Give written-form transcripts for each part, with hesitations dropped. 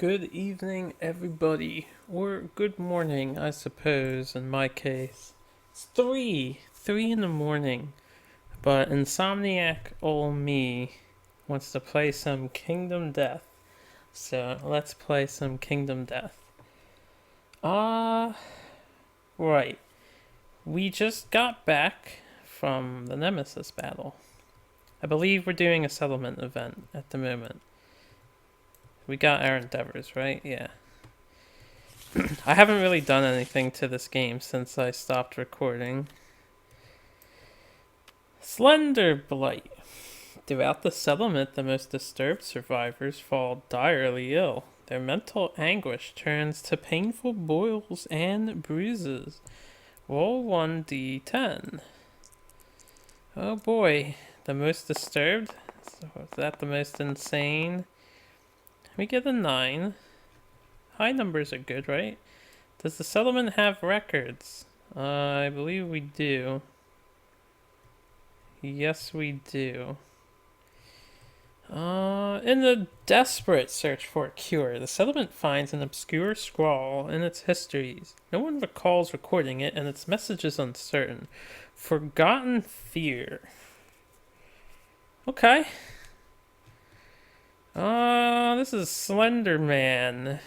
Good evening, everybody. Or good morning, I suppose, in my case. It's 3 in the morning. But Insomniac old me wants to play some Kingdom Death. So let's play some Kingdom Death. Right. We just got back from the Nemesis battle. I believe we're doing a settlement event at the moment. We got our endeavors, right? Yeah. I haven't really done anything to this game since I stopped recording. Slender Blight. Throughout the settlement, the most disturbed survivors fall direly ill. Their mental anguish turns to painful boils and bruises. Roll 1d10. Oh boy. The most disturbed? So is that the most insane? We get a 9. High numbers are good, right? Does the settlement have records? I believe we do. Yes, we do. In the desperate search for a cure, the settlement finds an obscure scrawl in its histories. No one recalls recording it, and its message is uncertain. Forgotten fear. Okay. This is Slender Man.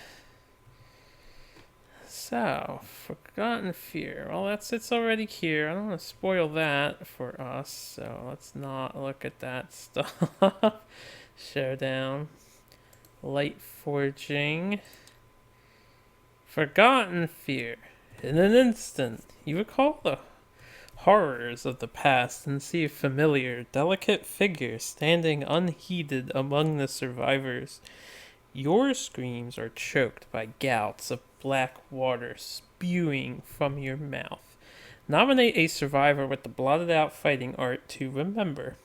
So, Forgotten Fear. Well, it's already here. I don't want to spoil that for us, so let's not look at that stuff. Showdown. Light Forging. Forgotten Fear. In an instant, you recall the horrors of the past and see a familiar, delicate figure standing unheeded among the survivors. Your screams are choked by gouts of black water spewing from your mouth. Nominate a survivor with the blotted out fighting art to remember.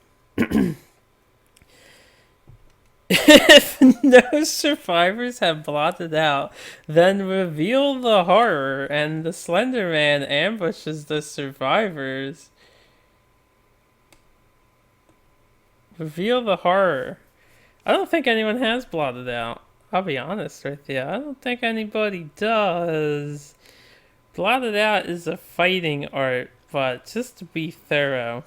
If no survivors have blotted out, then reveal the horror and the Slender Man ambushes the survivors. Reveal the horror. I don't think anyone has blotted out. I'll be honest with you. I don't think anybody does. Blotted out is a fighting art, but just to be thorough.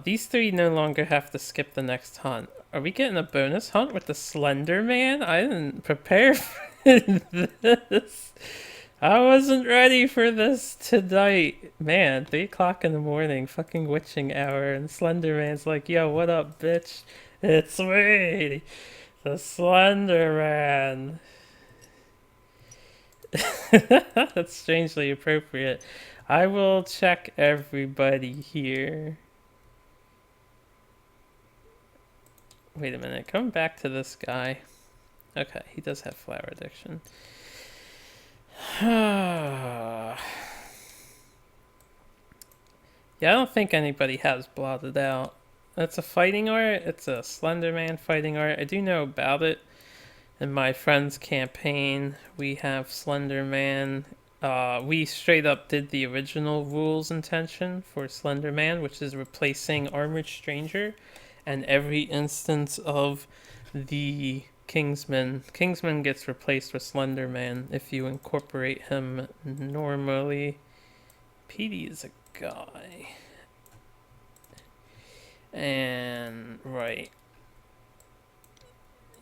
These three no longer have to skip the next hunt. Are we getting a bonus hunt with the Slender Man? I didn't prepare for this. I wasn't ready for this tonight. Man, 3 o'clock in the morning, fucking witching hour, and Slender Man's like, yo, what up, bitch? It's me, the Slender Man. That's strangely appropriate. I will check everybody here. Wait a minute, coming back to this guy. Okay, he does have flower addiction. Yeah, I don't think anybody has blotted out. It's a fighting art. It's a Slender Man fighting art. I do know about it. In my friend's campaign, we have Slender Man. We straight up did the original rules intention for Slender Man, which is replacing Armored Stranger, and every instance of the Kingsman. Kingsman gets replaced with Slender Man if you incorporate him normally. PD is a guy. And, right.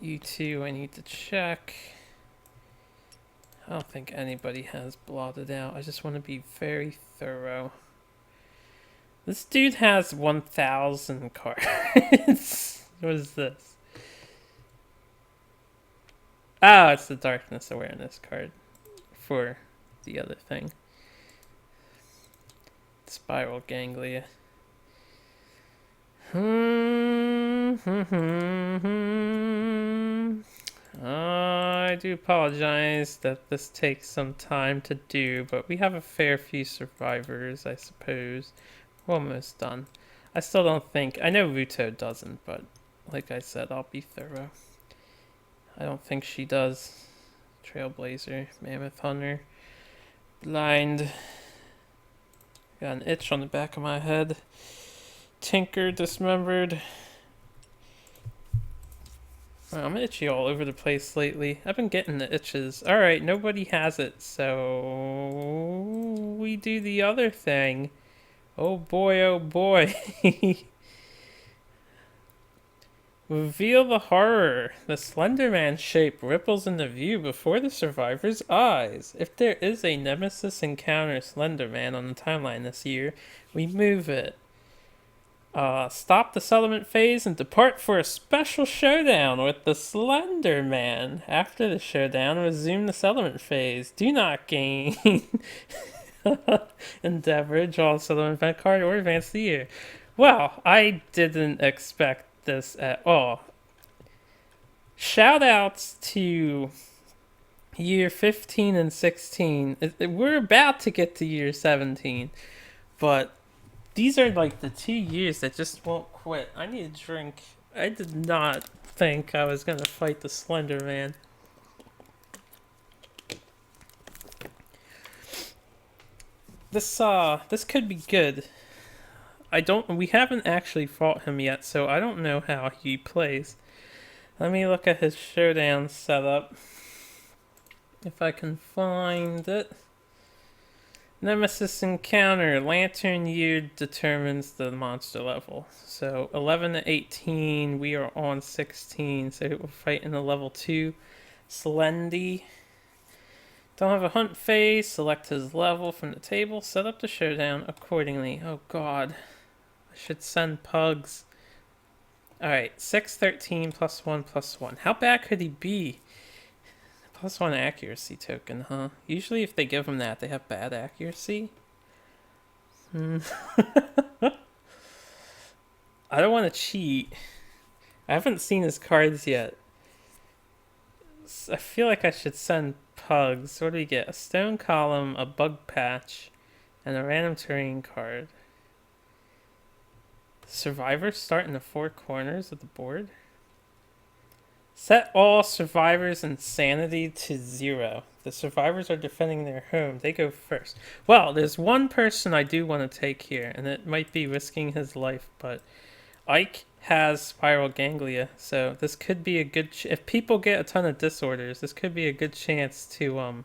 You two, I need to check. I don't think anybody has blotted out. I just want to be very thorough. This dude has 1,000 cards. What is this? Oh, it's the Darkness Awareness card for the other thing. Spiral Ganglia. I do apologize that this takes some time to do, but we have a fair few survivors, I suppose. We're almost done. I still don't think... I know Ruto doesn't, but like I said, I'll be thorough. I don't think she does. Trailblazer, Mammoth Hunter, Blind. Got an itch on the back of my head. Tinker, Dismembered. I'm itchy all over the place lately. I've been getting the itches. Alright, nobody has it, so we do the other thing. Oh boy, oh boy. Reveal the horror. The Slender Man shape ripples in the view before the survivor's eyes. If there is a Nemesis encounter Slender Man on the timeline this year, we move it. Stop the settlement phase and depart for a special showdown with the Slender Man. After the showdown, resume the settlement phase. Do not gain endeavor, draw a settlement event card, or advance the year. Well, I didn't expect this at all. Shout outs to year 15 and 16. We're about to get to year 17, but these are like the 2 years that just won't quit. I need a drink. I did not think I was gonna fight the Slender Man. This could be good. We haven't actually fought him yet, so I don't know how he plays. Let me look at his showdown setup. If I can find it. Nemesis encounter. Lantern year determines the monster level. So 11 to 18, we are on 16, so we're fighting a level 2. Slendy. Don't have a hunt phase. Select his level from the table. Set up the showdown accordingly. Oh god. I should send pugs. Alright, 6, 13, +1/+1. How bad could he be? +1 accuracy token, huh? Usually if they give him that, they have bad accuracy. I don't want to cheat. I haven't seen his cards yet. I feel like I should send pugs. What do we get? A stone column, a bug patch, and a random terrain card. Survivors start in the 4 corners of the board. Set all survivors' insanity to 0. The survivors are defending their home. They go first. Well, there's one person I do want to take here, and it might be risking his life, but Ike has spiral ganglia, so this could be a good... if people get a ton of disorders, this could be a good chance to,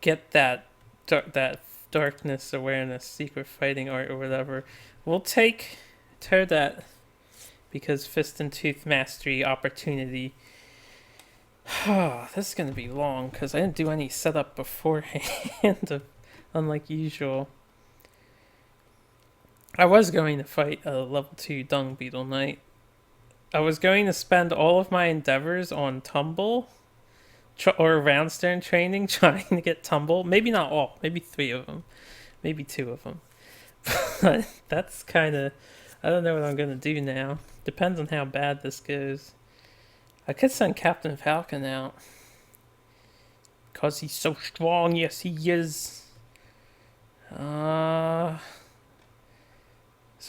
get that darkness awareness, secret fighting art, or whatever. We'll take Toadette because Fist and Tooth Mastery opportunity. This is going to be long because I didn't do any setup beforehand, unlike usual. I was going to fight a level 2 Dung Beetle Knight. I was going to spend all of my endeavors on Tumble or Roundstone training, trying to get Tumble. Maybe not all, maybe 3 of them, maybe 2 of them. But that's kind of... I don't know what I'm going to do now. Depends on how bad this goes. I could send Captain Falcon out. Because he's so strong. Yes, he is. So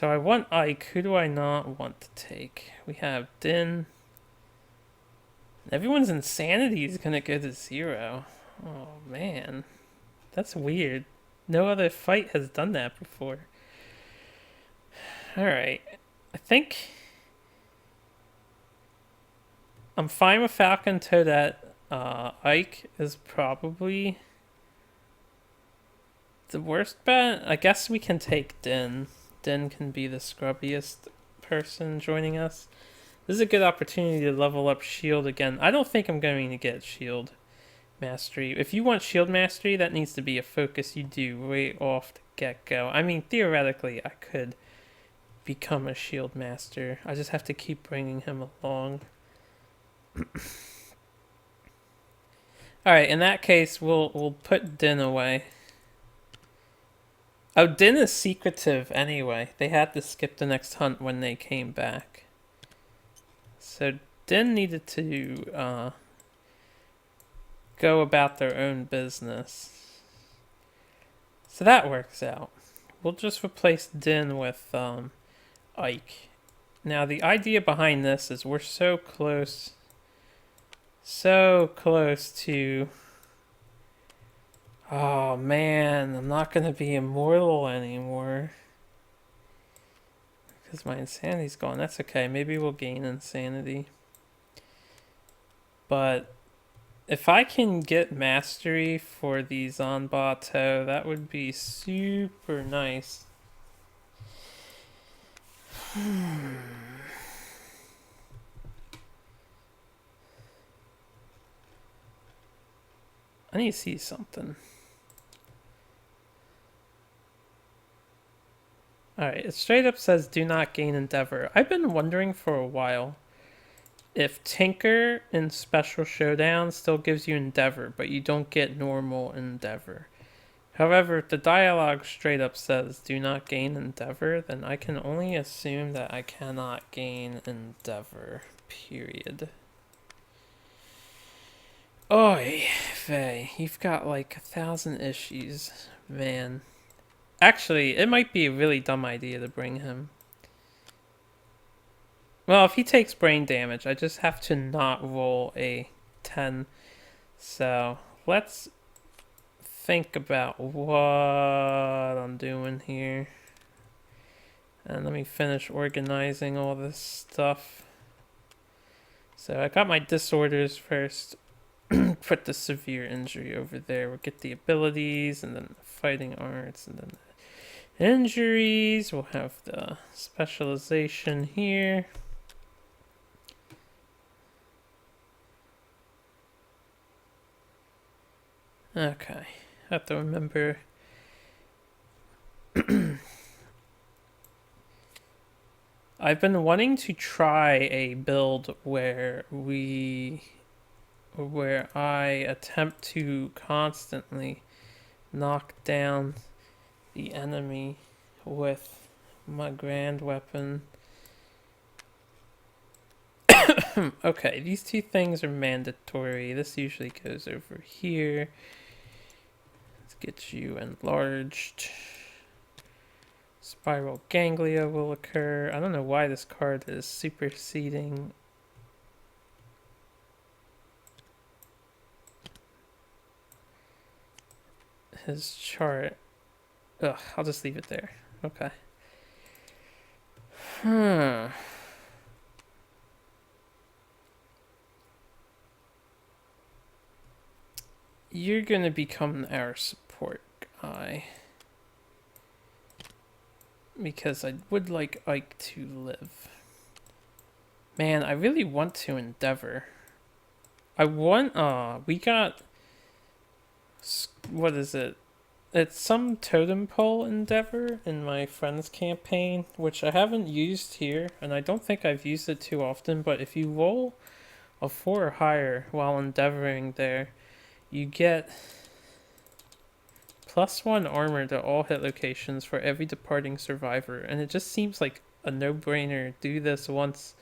I want Ike. Who do I not want to take? We have Din. Everyone's insanity is going to go to 0. Oh, man. That's weird. No other fight has done that before. Alright. I think I'm fine with Falcon Toadette. Ike is probably the worst bet. I guess we can take Din. Din can be the scrubbiest person joining us. This is a good opportunity to level up Shield again. I don't think I'm going to get Shield Mastery. If you want Shield Mastery, that needs to be a focus you do right off the get-go. I mean, theoretically, I could become a Shield Master. I just have to keep bringing him along. Alright, in that case, we'll put Din away. Oh, Din is secretive anyway. They had to skip the next hunt when they came back. So Din needed to go about their own business. So that works out. We'll just replace Din with Ike. Now the idea behind this is we're so close to... Oh man, I'm not going to be immortal anymore. Because my insanity's gone. That's okay. Maybe we'll gain insanity. But if I can get mastery for these on Bateau, that would be super nice. I need to see something. Alright, it straight up says do not gain endeavor. I've been wondering for a while if Tinker in Special Showdown still gives you endeavor, but you don't get normal endeavor. However, if the dialogue straight up says do not gain endeavor, then I can only assume that I cannot gain endeavor. Period. Oy vey, you've got like 1,000 issues, man. Actually, it might be a really dumb idea to bring him. Well, if he takes brain damage, I just have to not roll a 10. So, let's think about what I'm doing here. And let me finish organizing all this stuff. So, I got my disorders first. Put the severe injury over there. We'll get the abilities, and then the fighting arts, and then the injuries. We'll have the specialization here. Okay, have to remember. I've been wanting to try a build where I attempt to constantly knock down the enemy with my grand weapon. Okay, these two things are mandatory. This usually goes over here. Let's get you enlarged. Spiral ganglia will occur. I don't know why this card is superseding. His chart. Ugh, I'll just leave it there. Okay. You're gonna become our support guy. Because I would like Ike to live. Man, I really want to endeavor. I want, we got, what is it? It's some totem pole endeavor in my friend's campaign, which I haven't used here, and I don't think I've used it too often, but if you roll a 4 or higher while endeavoring there, you get +1 armor to all hit locations for every departing survivor, and it just seems like a no-brainer. Do this once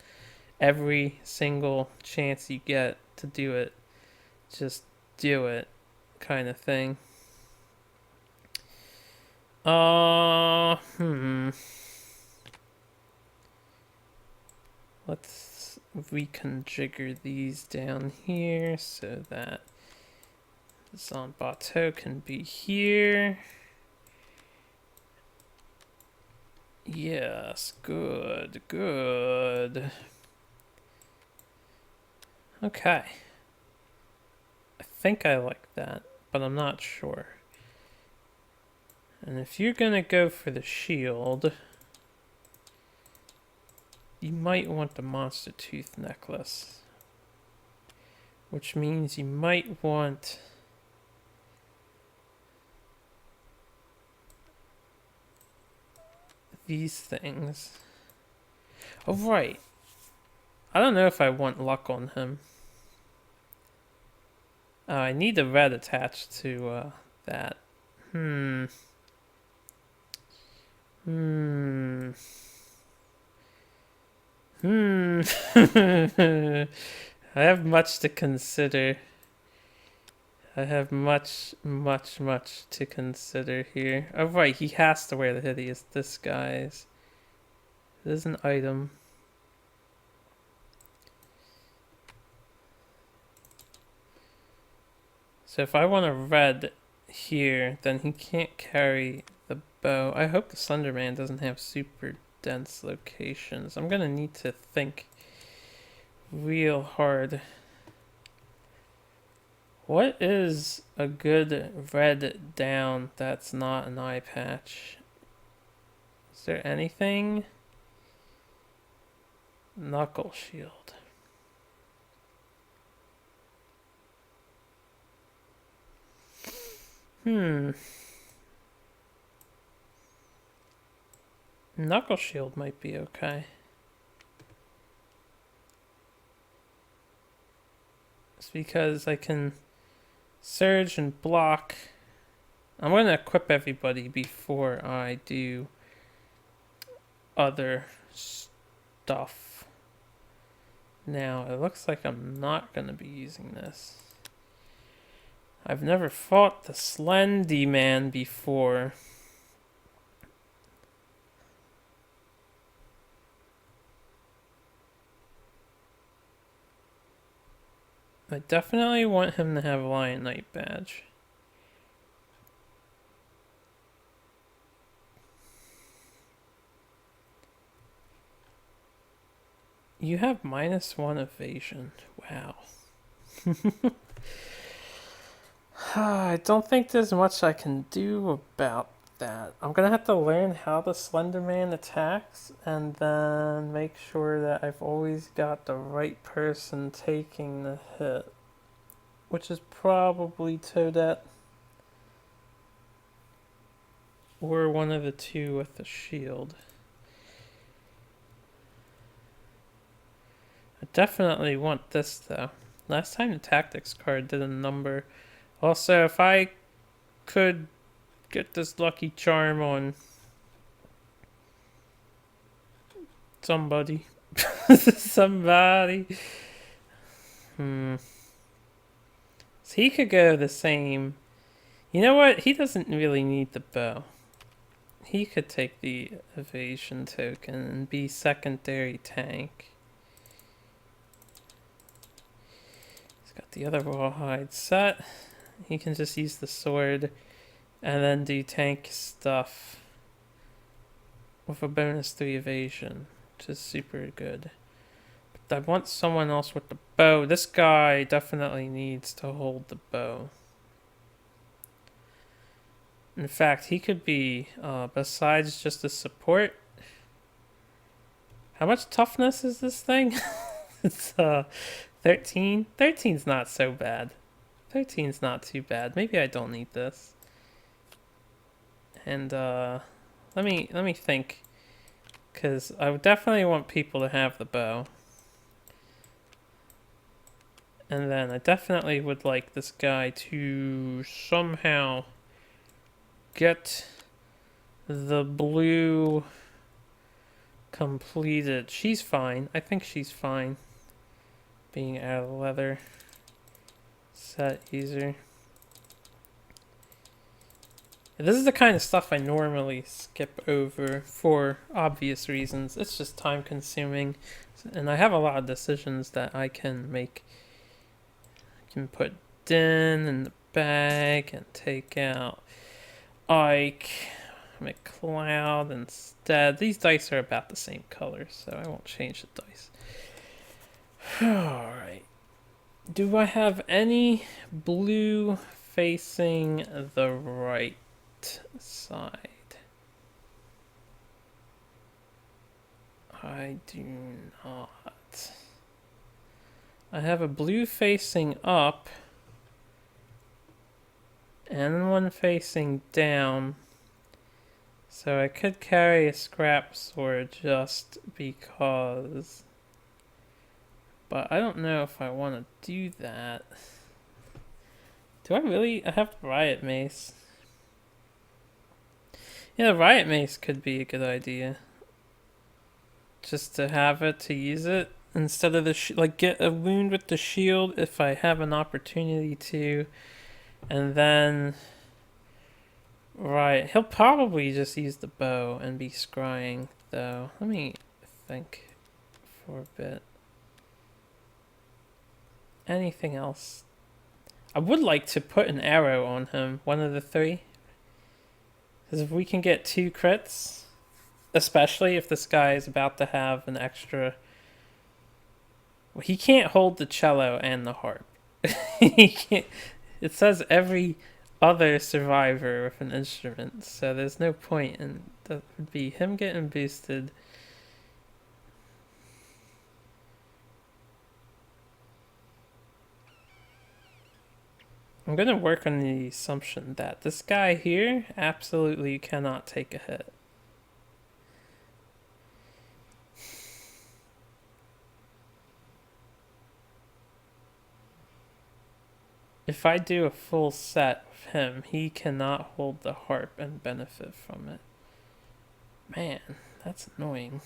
every single chance you get to do it. Just do it, kind of thing. Let's reconfigure these down here so that Bateau can be here. Yes, good, good. Okay. I think I like that, but I'm not sure. And if you're gonna go for the shield, you might want the monster tooth necklace. Which means you might want these things. Oh, right. I don't know if I want luck on him. I need the red attached to that. I have much to consider. I have much to consider here. Oh, right, he has to wear the hideous disguise. It is an item. So if I want a red here, then he can't carry the bow. I hope the Slender Man doesn't have super dense locations. I'm gonna need to think real hard. What is a good red down that's not an eye patch? Is there anything? Knuckle shield. Knuckle shield might be okay. It's because I can surge and block. I'm going to equip everybody before I do other stuff. Now, it looks like I'm not going to be using this. I've never fought the Slendy Man before. I definitely want him to have Lion Knight badge. You have -1 evasion. Wow. I don't think there's much I can do about that. I'm gonna have to learn how the Slender Man attacks and then make sure that I've always got the right person taking the hit. Which is probably Toadette. Or one of the two with the shield. I definitely want this though. Last time the tactics card did a number. Also, if I could get this lucky charm on somebody. Somebody. So he could go the same. You know what? He doesn't really need the bow. He could take the evasion token and be secondary tank. He's got the other rawhide set. He can just use the sword and then do tank stuff with a -3 evasion, which is super good. But I want someone else with the bow. This guy definitely needs to hold the bow. In fact, he could be, besides just a support. How much toughness is this thing? It's 13. 13's not so bad. 13's not too bad. Maybe I don't need this. And let me think, because I would definitely want people to have the bow. And then I definitely would like this guy to somehow get the blue completed. She's fine. I think she's fine. Being out of leather. Set user. This is the kind of stuff I normally skip over for obvious reasons. It's just time consuming. And I have a lot of decisions that I can make. I can put Din in the bag and take out Ike, McCloud instead. These dice are about the same color, so I won't change the dice. Alright. Do I have any blue facing the right side? I do not. I have a blue facing up and one facing down, so I could carry a scrap sword just because, but I don't know if I want to do that. Do I really? I have the riot mace. Yeah, the riot mace could be a good idea, just to have it, to use it instead of the like get a wound with the shield if I have an opportunity to. And then, right, he'll probably just use the bow and be scrying, though. Let me think for a bit. Anything else? I would like to put an arrow on him, one of the three. Because if we can get 2 crits, Especially if this guy is about to have an extra. Well, he can't hold the cello and the harp. He can't. It says every other survivor with an instrument, so there's no point in that would be him getting boosted. I'm gonna work on the assumption that this guy here absolutely cannot take a hit. If I do a full set with him, he cannot hold the harp and benefit from it. Man, that's annoying.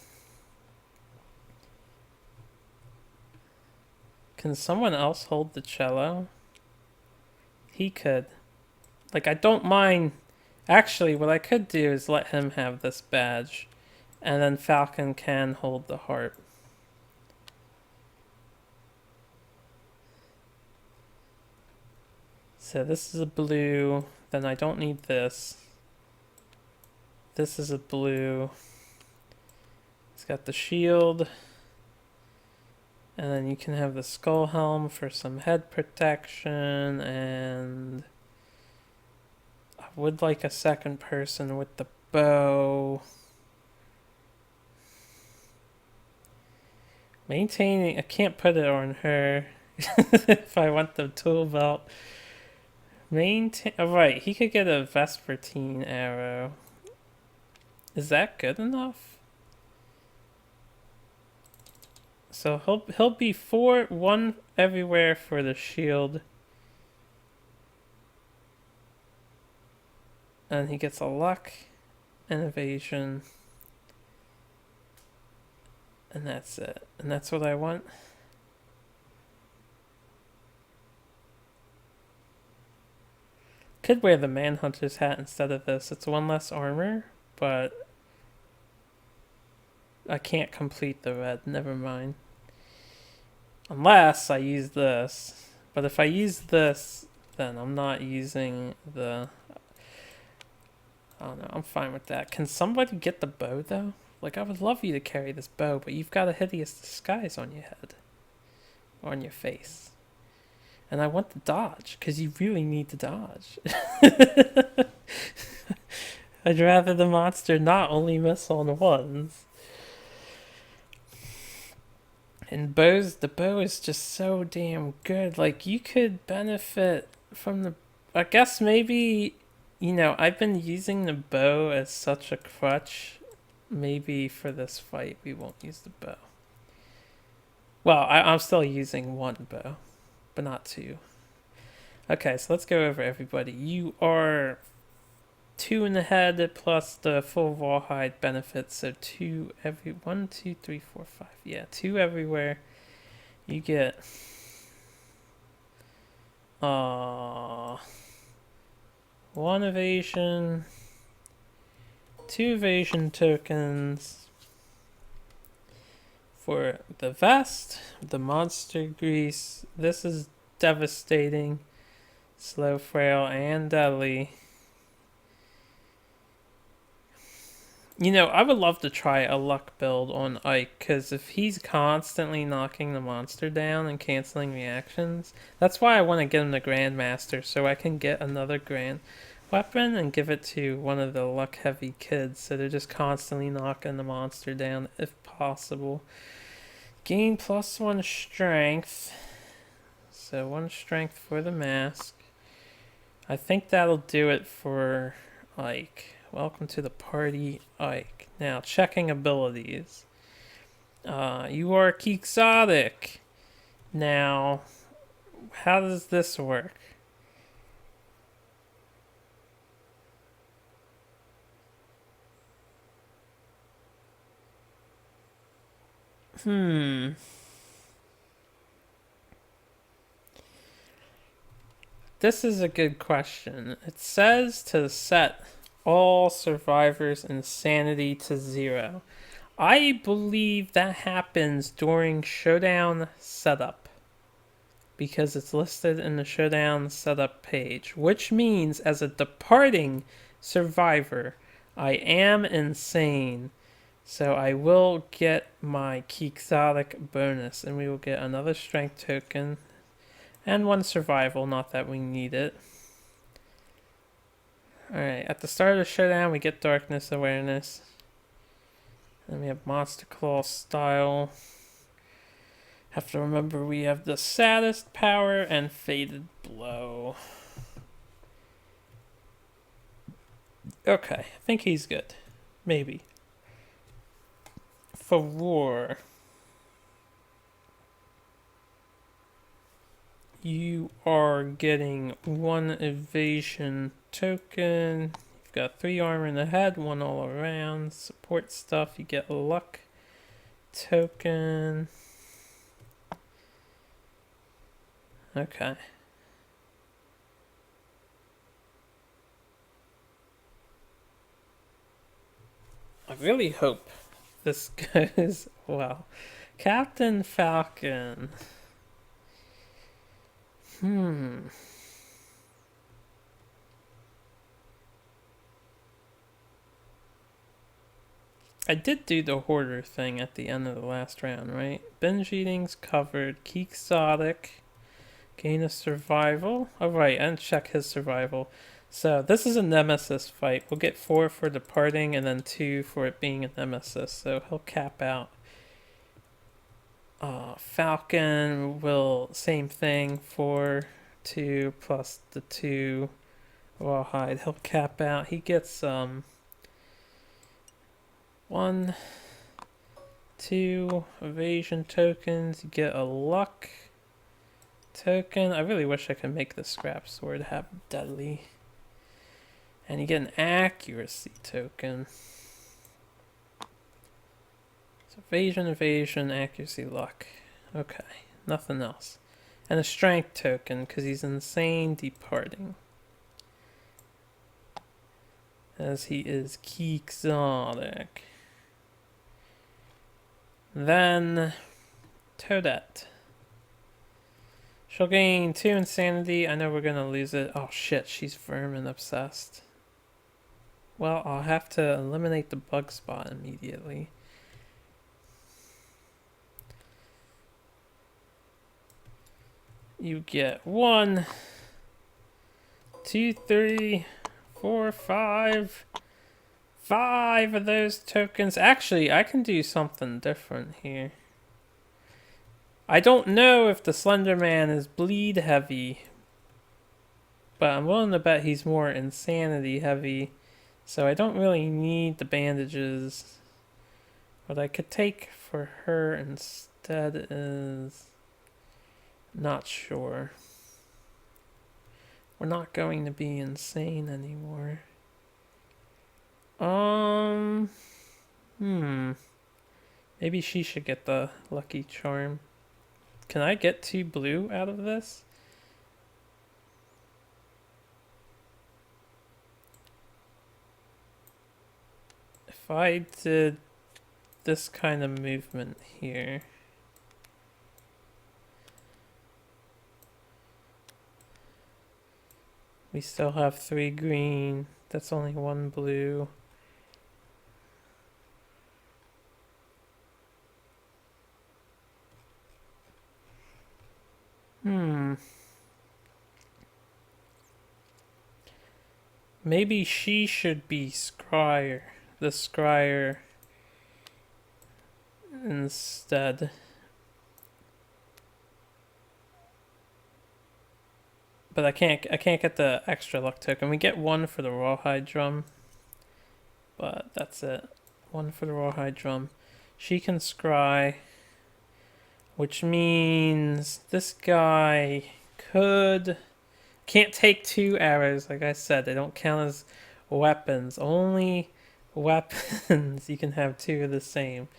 Can someone else hold the cello? He could. Like, I don't mind. Actually, what I could do is let him have this badge, and then Falcon can hold the harp. So this is a blue, then I don't need this. This is a blue. It's got the shield. And then you can have the skull helm for some head protection, and I would like a second person with the bow. Maintaining, I can't put it on her if I want the tool belt. Maintain. Oh, right, he could get a Vespertine arrow. Is that good enough? So he'll be one everywhere for the shield, and he gets a luck and evasion, and that's it. And that's what I want. Could wear the Manhunter's hat instead of this. It's one less armor, but I can't complete the red. Never mind. Unless I use this. But if I use this, then I'm not using the... I don't know. I'm fine with that. Can somebody get the bow, though? Like, I would love you to carry this bow, but you've got a hideous disguise on your head. Or on your face. And I want the dodge, because you really need to dodge. I'd rather the monster not only miss on ones. And the bow is just so damn good. Like, you could benefit from the... I guess maybe, I've been using the bow as such a crutch. Maybe for this fight, we won't use the bow. Well, I'm still using one bow, but not two. Okay, so let's go over everybody. You are 2 in the head plus the full rawhide benefits, so 2 every 1, 2, 3, 4, 5. Yeah, 2 everywhere. You get 1 evasion, 2 evasion tokens for the vest, the monster grease. This is devastating, slow, frail, and deadly. I would love to try a luck build on Ike, because if he's constantly knocking the monster down and canceling reactions, that's why I want to get him the Grandmaster, so I can get another Grand weapon and give it to one of the luck-heavy kids, so they're just constantly knocking the monster down, if possible. Gain +1 strength, so 1 strength for the mask. I think that'll do it for Ike. Welcome to the party, Ike. Now, checking abilities. You are Quixotic. Now, how does this work? This is a good question. It says to set all survivors' insanity to 0. I believe that happens during Showdown setup, because it's listed in the Showdown setup page, which means as a departing survivor, I am insane. So I will get my Quixotic bonus, and we will get another strength token and one survival, not that we need it. Alright, at the start of the showdown we get darkness awareness. Then we have Monster Claw style. Have to remember we have the saddest power and faded blow. Okay, I think he's good. Maybe. For war, you are getting one evasion token. You've got 3 armor in the head, 1 all around. Support stuff, you get a luck token. Okay. I really hope this goes well. Captain Falcon. I did do the hoarder thing at the end of the last round, right? Binge eating's covered. Quixotic. Gain a survival. Oh, right, and check his survival. So this is a Nemesis fight. We'll get 4 for departing and then 2 for it being a Nemesis. So he'll cap out. Falcon will, same thing, 4, 2 plus the 2 rawhide. He'll cap out. He gets 1, 2 evasion tokens. You get a luck token. I really wish I could make the scrap sword have deadly. And you get an accuracy token. So evasion, accuracy, luck. Okay, nothing else. And a strength token because he's insane departing. As he is Quixotic. Then Toadette. She'll gain 2 insanity. I know we're gonna lose it. Oh shit, she's vermin obsessed. Well, I'll have to eliminate the bug spot immediately. You get 1, 2, 3, 4, 5. 5 of those tokens. Actually, I can do something different here. I don't know if the Slender Man is bleed heavy, but I'm willing to bet he's more insanity heavy. So I don't really need the bandages. What I could take for her instead is... not sure. We're not going to be insane anymore. Maybe she should get the lucky charm. Can I get 2 blue out of this? If I did this kind of movement here. We still have 3 green. That's only 1 blue. Maybe she should be Scryer. The Scryer instead. But I can't get the extra luck token. We get 1 for the rawhide drum. But that's it. 1 for the rawhide drum. She can scry. Which means this guy can't take 2 arrows, like I said. They don't count as weapons. Only weapons you can have 2 of the same.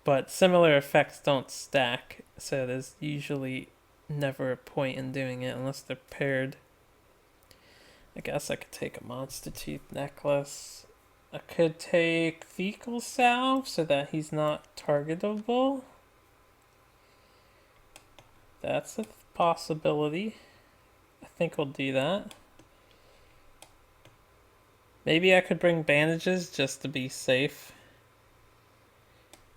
But similar effects don't stack, so there's usually never a point in doing it unless they're paired. I guess I could take a monster tooth necklace. I could take fecal salve so that he's not targetable. That's a possibility. I think we'll do that. Maybe I could bring bandages just to be safe.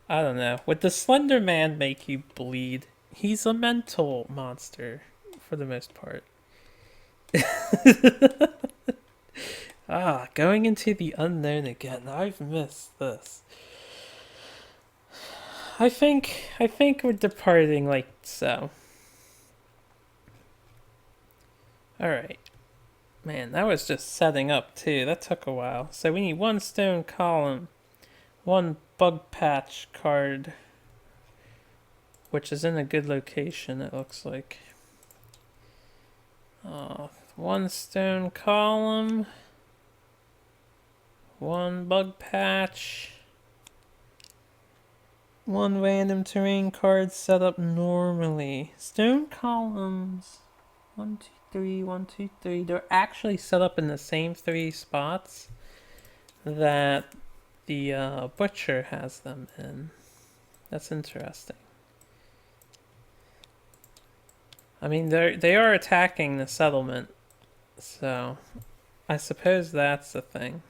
I don't know. Would the Slender Man make you bleed? He's a mental monster for the most part. Going into the unknown again. I've missed this. I think we're departing like so. Alright. Man, that was just setting up too. That took a while. So we need one stone column, one bug patch card, which is in a good location, it looks like. One stone column, one bug patch, one random terrain card set up normally. Stone columns. 1, 2, 3, 1, 2, 3. They're actually set up in the same 3 spots that the butcher has them in. That's interesting. I mean, they are attacking the settlement, so I suppose that's the thing.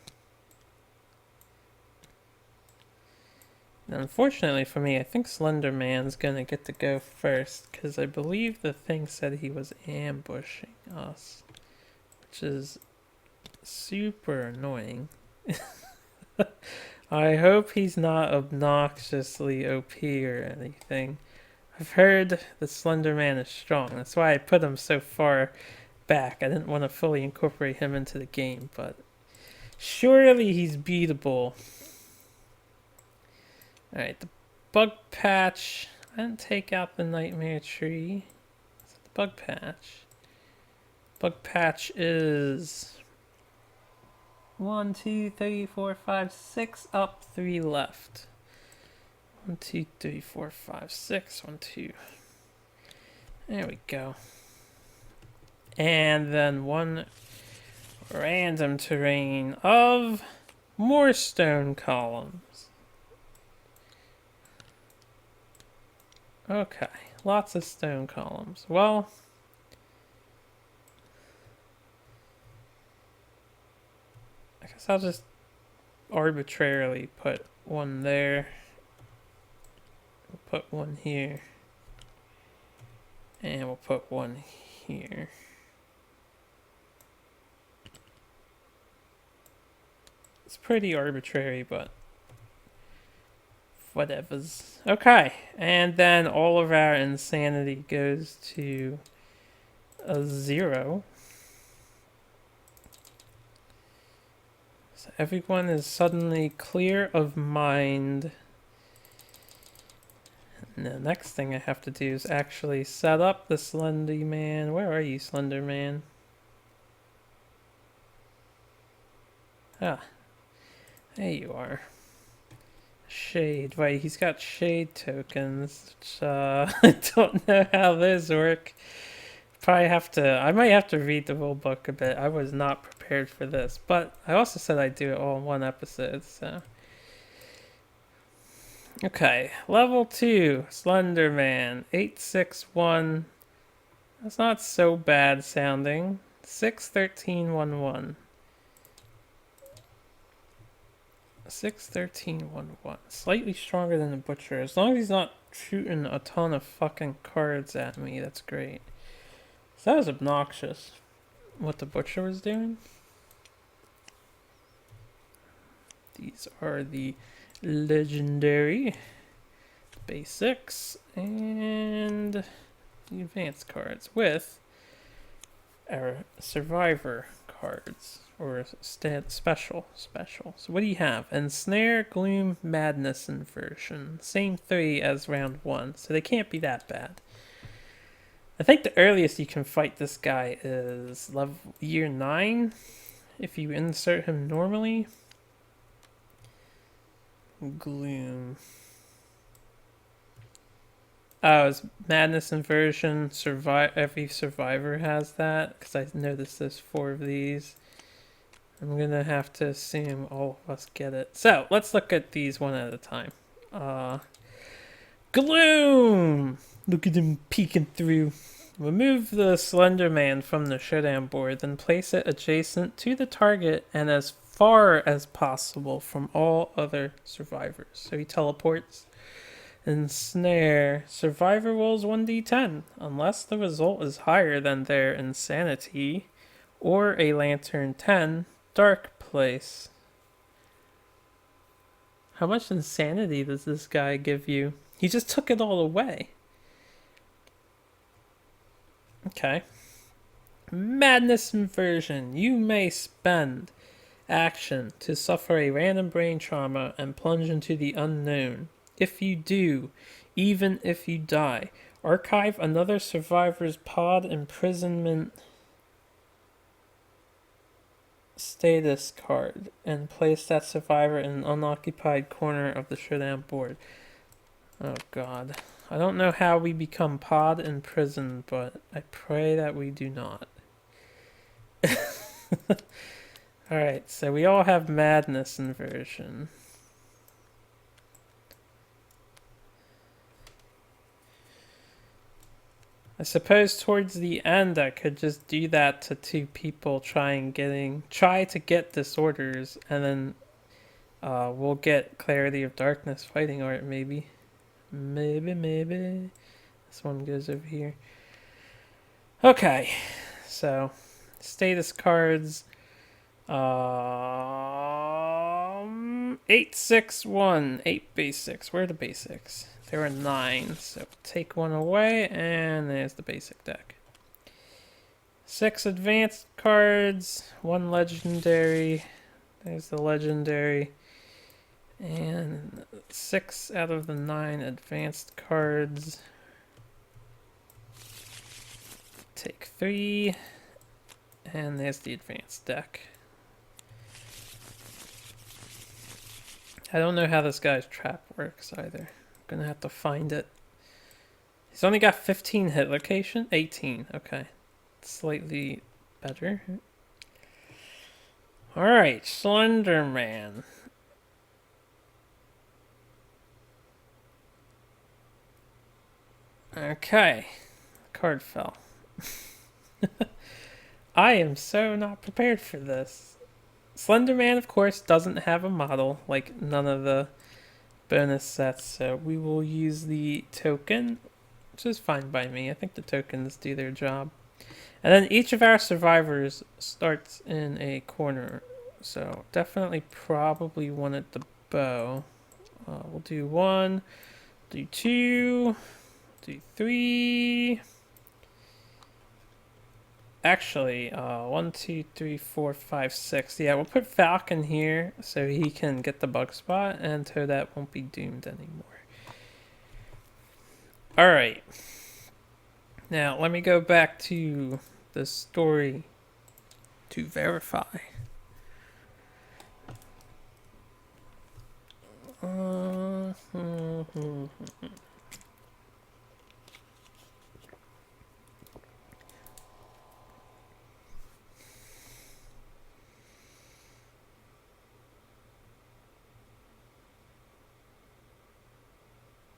Unfortunately for me, I think Slender Man's gonna get to go first, because I believe the thing said he was ambushing us, which is super annoying. I hope he's not obnoxiously OP or anything. I've heard the Slender Man is strong. That's why I put him so far back. I didn't want to fully incorporate him into the game, but surely he's beatable. Alright, the bug patch. I didn't take out the nightmare tree. So the bug patch. Bug patch is 1, 2, 3, 4, 5, 6 up, 3 left. 1, 2, 3, 4, 5, 6. 1, 2. There we go. And then one random terrain of more stone columns. Okay, lots of stone columns. Well, I guess I'll just arbitrarily put one there. We'll put one here. And we'll put one here. It's pretty arbitrary, but whatevers. Okay, and then all of our insanity goes to a 0. So everyone is suddenly clear of mind. And the next thing I have to do is actually set up the Slender Man. Where are you, Slender Man? Ah, there you are. Shade, right, he's got shade tokens, which, I don't know how those work. I might have to read the rule book a bit. I was not prepared for this, but I also said I'd do it all in one episode, so. Okay, level 2, Slender Man, 861. That's not so bad sounding. 61311. 61311. Slightly stronger than the butcher. As long as he's not shooting a ton of fucking cards at me, that's great. So that was obnoxious. What the butcher was doing. These are the legendary basics and the advanced cards with our survivor cards. Or special. So what do you have? Ensnare, Gloom, Madness Inversion. Same 3 as round 1, so they can't be that bad. I think the earliest you can fight this guy is year 9, if you insert him normally. Gloom. Oh, it's Madness Inversion. Every survivor has that, because I noticed there's 4 of these. I'm gonna have to assume all of us get it. So, let's look at these one at a time. Gloom! Look at him peeking through. Remove the Slender Man from the Showdown board, then place it adjacent to the target and as far as possible from all other survivors. So he teleports. Ensnare. Survivor rolls 1d10 unless the result is higher than their insanity or a lantern 10 dark place. How much insanity does this guy give you? He just took it all away. Okay. Madness inversion. You may spend action to suffer a random brain trauma and plunge into the unknown. If you do, even if you die, archive another survivor's pod imprisonment status card and place that survivor in an unoccupied corner of the Showdown board. Oh god. I don't know how we become pod imprisoned, but I pray that we do not. Alright, so we all have madness inversion. I suppose towards the end I could just do that to two people try to get disorders, and then we'll get clarity of darkness fighting art maybe. Maybe. This one goes over here. Okay, so status cards. 861, 8 basics. Where are the basics? There are 9, so take one away, and there's the basic deck. 6 advanced cards, 1 legendary. There's the legendary. And 6 out of the 9 advanced cards. Take 3, and there's the advanced deck. I don't know how this guy's trap works either. I'm gonna have to find it. He's only got 15 hit location? 18, okay. Slightly better. Alright, Slender Man. Okay. Card fell. I am so not prepared for this. Slender Man, of course, doesn't have a model, like none of the bonus sets, so we will use the token, which is fine by me. I think the tokens do their job. And then each of our survivors starts in a corner, so definitely probably one at the bow. We'll do 1, do 2, do 3... Actually, 1, 2, 3, 4, 5, 6. Yeah, we'll put Falcon here so he can get the bug spot, and Toadette won't be doomed anymore. Alright. Now, let me go back to the story to verify.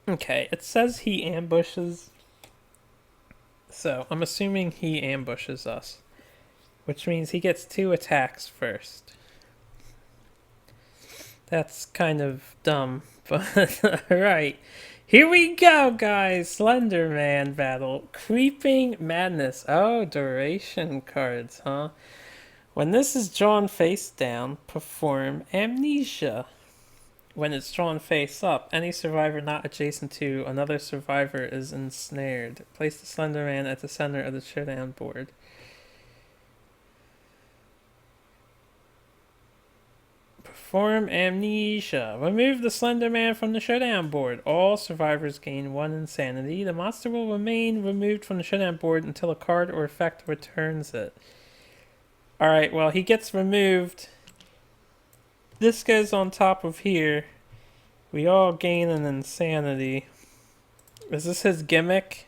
Okay, it says he ambushes. So, I'm assuming he ambushes us. Which means he gets 2 attacks first. That's kind of dumb, but alright. Here we go, guys! Slender Man battle. Creeping Madness. Oh, duration cards, huh? When this is drawn face down, perform Amnesia. When it's drawn face up, any survivor not adjacent to another survivor is ensnared. Place the Slender Man at the center of the Showdown board. Perform Amnesia. Remove the Slender Man from the Showdown board. All survivors gain 1 insanity. The monster will remain removed from the Showdown board until a card or effect returns it. Alright, well, he gets removed. This goes on top of here. We all gain an insanity. Is this his gimmick?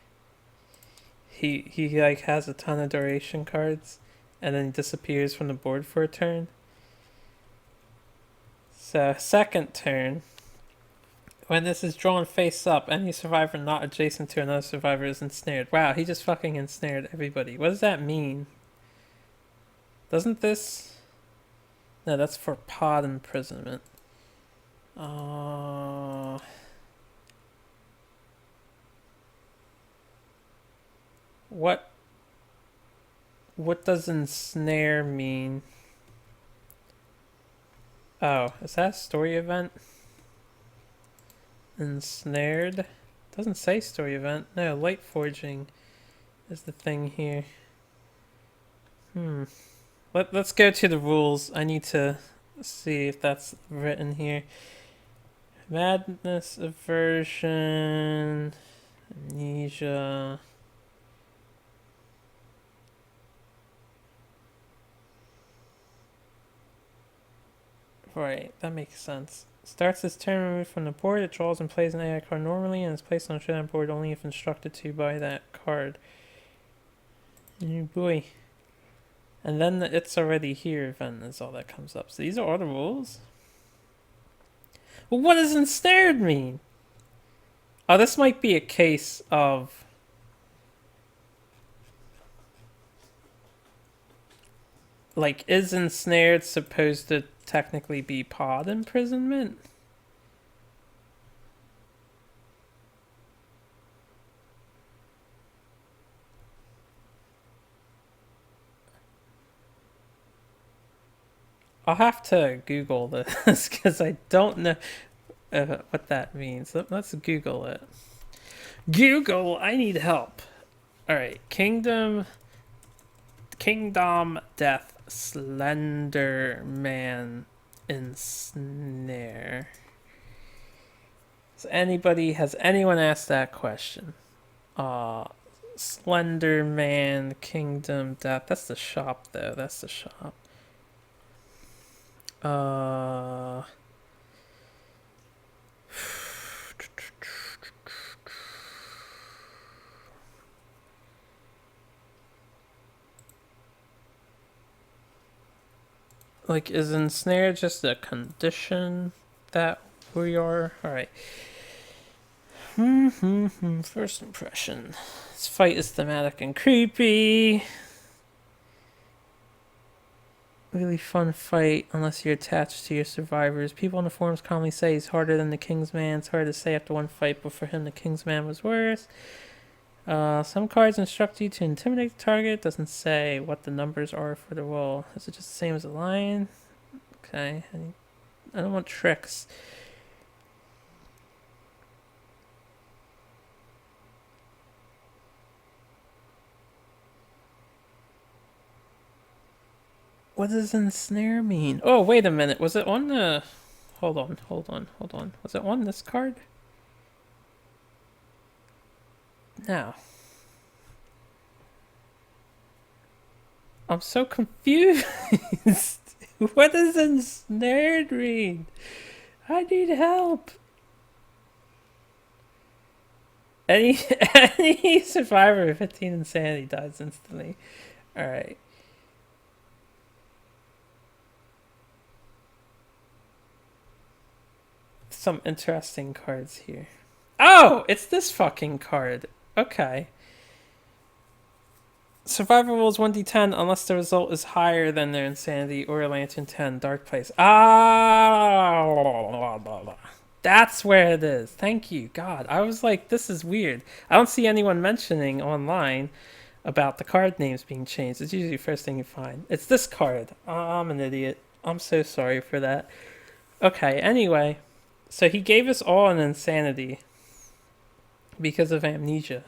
He like has a ton of duration cards and then disappears from the board for a turn. So, second turn. When this is drawn face up, any survivor not adjacent to another survivor is ensnared. Wow, he just fucking ensnared everybody. What does that mean? Doesn't this No, that's for pod imprisonment. Uh, what does ensnare mean? Oh, is that a story event? Ensnared? Doesn't say story event. No, light forging is the thing here. Let's go to the rules. I need to see if that's written here. Madness aversion, amnesia. Right, that makes sense. Starts its turn removed from the board. It draws and plays an AI card normally and is placed on the showdown board only if instructed to by that card. Oh boy. And then the it's already here event is all that comes up. So these are all the rules? Well, what does ensnared mean? Oh, this might be a case of... Like, is ensnared supposed to technically be pod imprisonment? I'll have to Google this because I don't know what that means. Let's Google it. Google, I need help. All right, Kingdom, Death, Slender Man, Ensnare. Has anyone asked that question? Slender Man, Kingdom, Death. That's the shop, though. That's the shop. Like, is ensnare just a condition that we are? Alright. First impression. This fight is thematic and creepy. Really fun fight unless you're attached to your survivors. People on the forums commonly say he's harder than the Kingsman. It's hard to say after one fight, but for him the Kingsman was worse. Some cards instruct you to intimidate the target. Doesn't say what the numbers are for the roll. Is it just the same as a lion? Okay. I don't want tricks. What does ensnare mean? Oh, wait a minute. Was it on the... Hold on. Was it on this card? No. I'm so confused. What does ensnared mean? I need help. Any survivor of 15 insanity dies instantly. Alright. Some interesting cards here. Oh, it's this fucking card. Okay. Survivor rolls 1d10 unless the result is higher than their insanity or a Lantern 10 Dark Place. That's where it is. Thank you, God. I was like, this is weird. I don't see anyone mentioning online about the card names being changed. It's usually the first thing you find. It's this card. I'm an idiot. I'm so sorry for that. Okay, anyway. So he gave us all an insanity because of amnesia.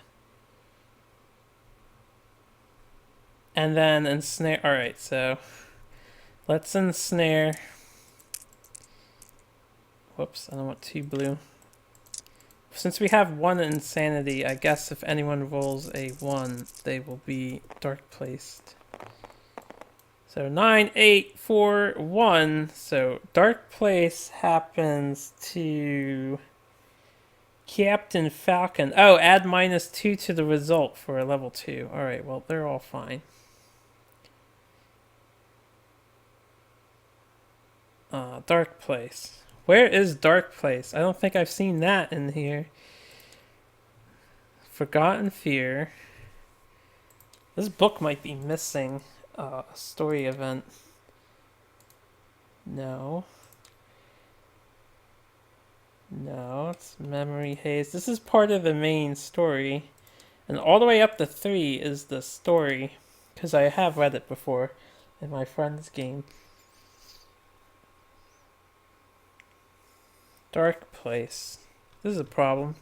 And then ensnare. Alright, so let's ensnare. Whoops, I don't want 2 blue. Since we have 1 insanity, I guess if anyone rolls a 1, they will be dark placed. So 9, 8, 4, 1. So dark place happens to Captain Falcon. Oh, add -2 to the result for a level 2. Alright, well, they're all fine. Dark place. Where is Dark Place? I don't think I've seen that in here. Forgotten Fear. This book might be missing a story event. No. No, it's Memory Haze. This is part of the main story. And all the way up to 3 is the story. Because I have read it before in my friend's game. Dark Place. This is a problem.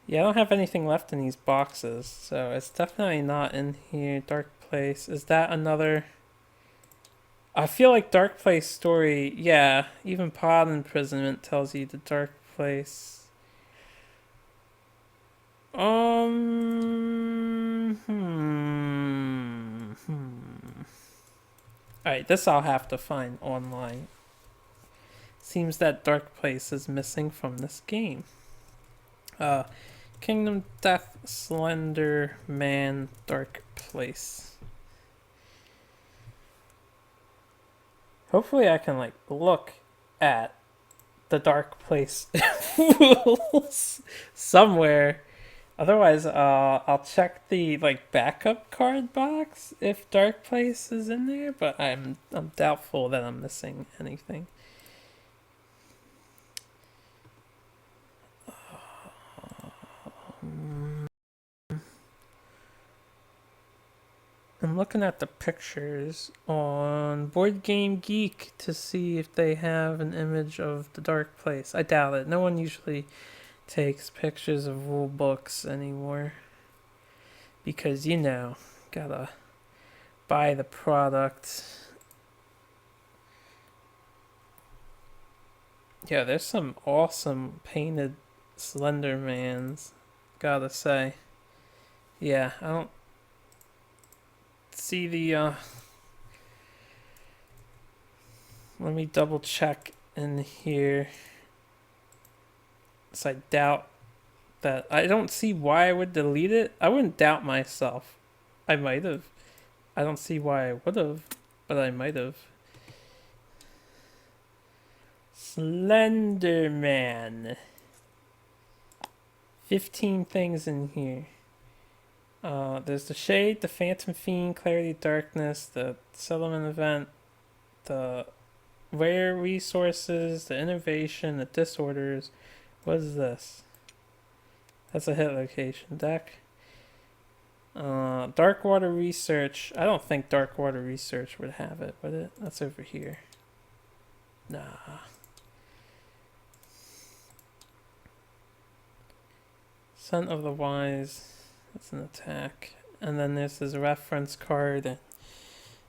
Yeah, I don't have anything left in these boxes, so it's definitely not in here. Dark Place. Is that another... I feel like Dark Place story... Yeah, even Pod Imprisonment tells you the Dark Place. Alright, this I'll have to find online. Seems that Dark Place is missing from this game. Kingdom Death Slender Man Dark Place. Hopefully I can like look at the Dark Place rules somewhere. Otherwise, I'll check the like backup card box if Dark Place is in there, but I'm doubtful that I'm missing anything. I'm looking at the pictures on Board Game Geek to see if they have an image of the Dark Place. I doubt it. No one usually takes pictures of rule books anymore. Because, you know, gotta buy the product. Yeah, there's some awesome painted Slendermans, gotta say. Yeah, I don't see the let me double check in here. So I doubt that. I don't see why I would delete it. I wouldn't doubt myself. I might have. I don't see why I would have, but I might have. Slenderman. 15 things in here. There's the Shade, the Phantom Fiend, Clarity Darkness, the Settlement Event, the Rare Resources, the Innovation, the Disorders. What is this? That's a hit location deck. Darkwater Research. I don't think Darkwater Research would have it, would it? That's over here. Nah. Son of the Wise. That's an attack. And then there's his reference card. And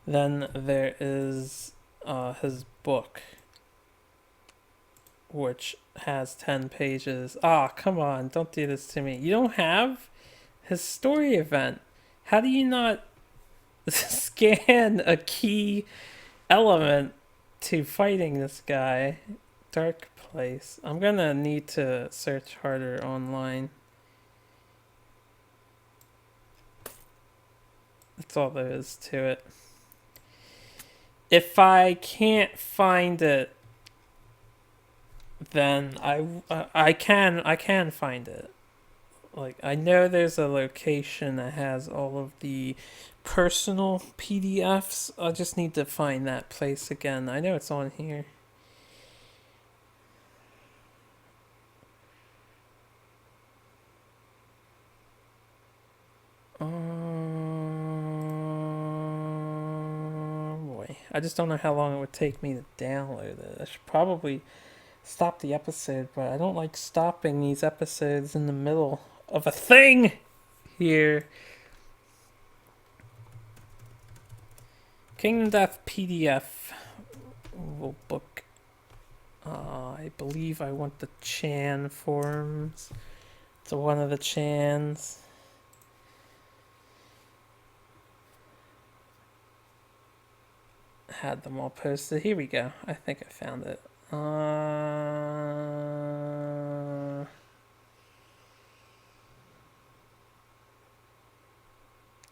then there is his book, which has 10 pages. Ah, come on. Don't do this to me. You don't have his story event. How do you not scan a key element to fighting this guy? Dark Place. I'm gonna need to search harder online. That's all there is to it. If I can't find it, then I can find it. Like, I know there's a location that has all of the personal PDFs. I just need to find that place again. I know it's on here. Boy, I just don't know how long it would take me to download it. I should probably stop the episode, but I don't like stopping these episodes in the middle of a thing here. Kingdom Death PDF rule book. I believe I want the Chan forums. To one of the Chans. Had them all posted. Here we go. I think I found it.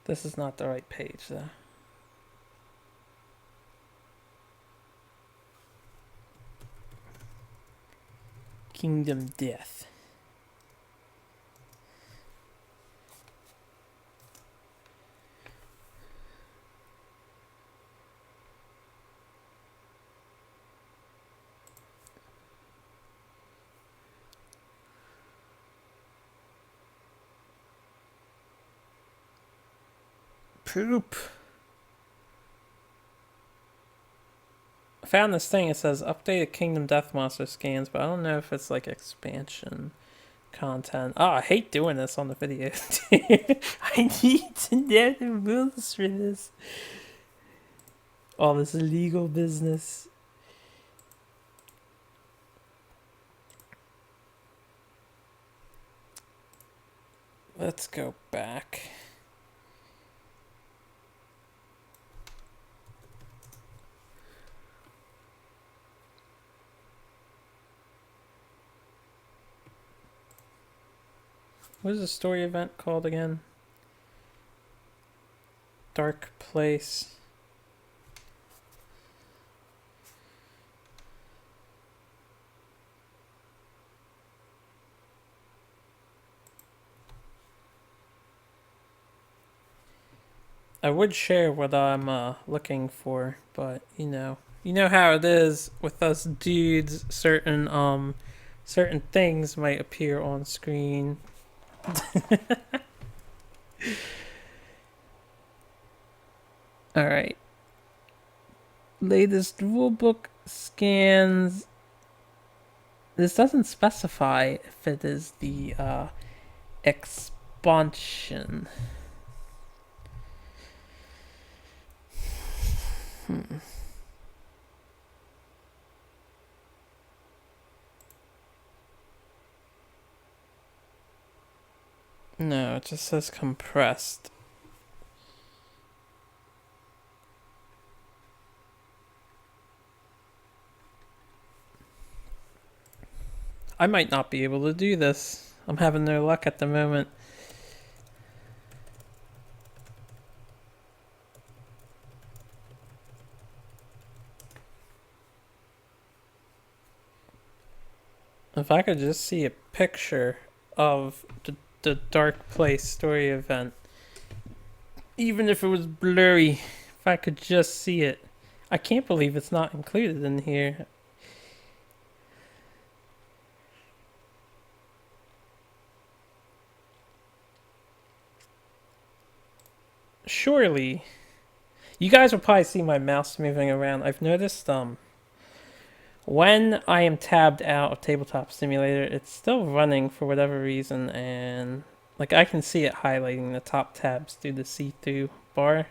This is not the right page, though. Kingdom Death. Poop. I found this thing. It says updated Kingdom Death Monster scans, but I don't know if it's like expansion content. Oh, I hate doing this on the video. I need to know the rules for this. All this illegal business. Let's go back. What is the story event called again? Dark Place. I would share what I'm looking for, but you know how it is with us dudes. Certain things might appear on screen. All right. Latest rulebook scans. This doesn't specify if it is the expansion. No, it just says compressed. I might not be able to do this. I'm having no luck at the moment. If I could just see a picture of the Dark Place story event, even if it was blurry, if I could just see it. I can't believe it's not included in here. Surely, you guys will probably see my mouse moving around. I've noticed when I am tabbed out of Tabletop Simulator, it's still running for whatever reason, and like I can see it highlighting the top tabs through the see-through bar.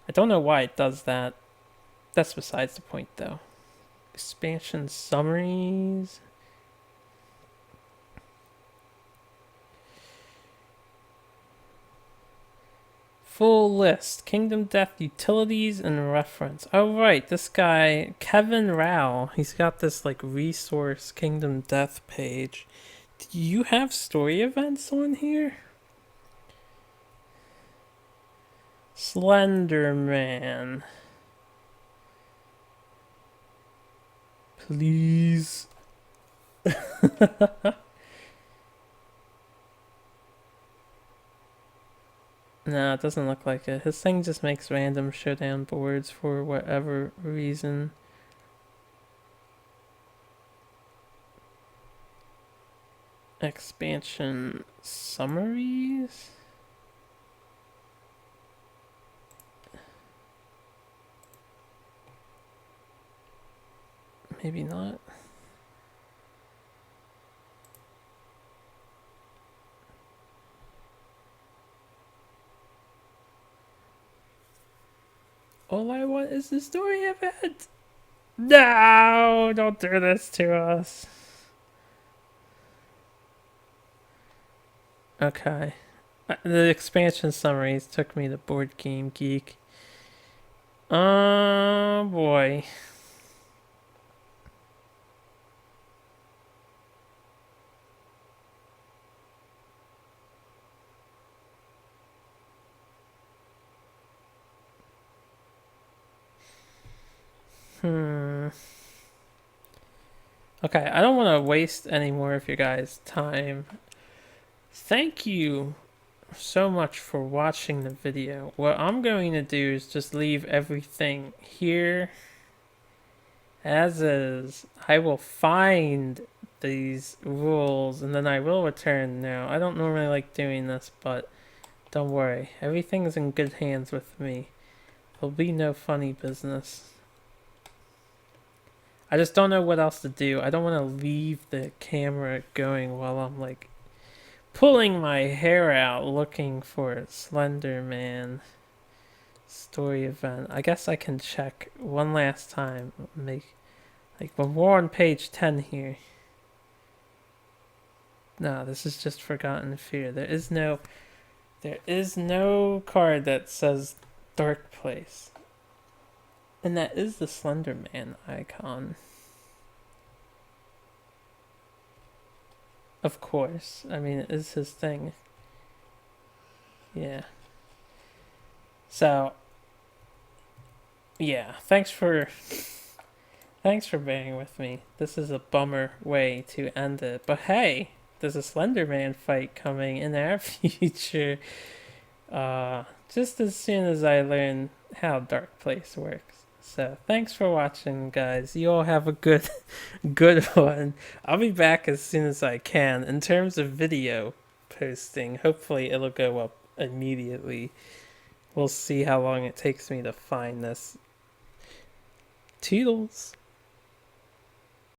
I don't know why it does that. That's besides the point, though. Expansion summaries. Full list. Kingdom Death utilities and reference. Oh right, this guy Kevin Rao. He's got this like resource Kingdom Death page. Do you have story events on here? Slenderman. Please. No, it doesn't look like it. His thing just makes random Showdown boards for whatever reason. Expansion summaries? Maybe not. All I want is the story event. No, don't do this to us. Okay. The expansion summaries took me to Board Game Geek. Oh boy. Okay, I don't want to waste any more of your guys' time. Thank you so much for watching the video. What I'm going to do is just leave everything here as is. I will find these rules and then I will return now. I don't normally like doing this, but Don't worry. Everything's in good hands with me. There'll be no funny business. I just don't know what else to do. I don't want to leave the camera going while I'm like pulling my hair out looking for Slender Man story event. I guess I can check one last time. Make like when we're on page 10 here. No, this is just Forgotten Fear. There is no card that says Dark Place. And that is the Slender Man icon. Of course. I mean, it is his thing. Yeah. So, yeah. Thanks for bearing with me. This is a bummer way to end it. But hey, there's a Slender Man fight coming in our future. Just as soon as I learn how Dark Place works. So thanks for watching, guys. You all have a good one. I'll be back as soon as I can. In terms of video posting, hopefully it'll go up immediately. We'll see how long it takes me to find this. Toodles.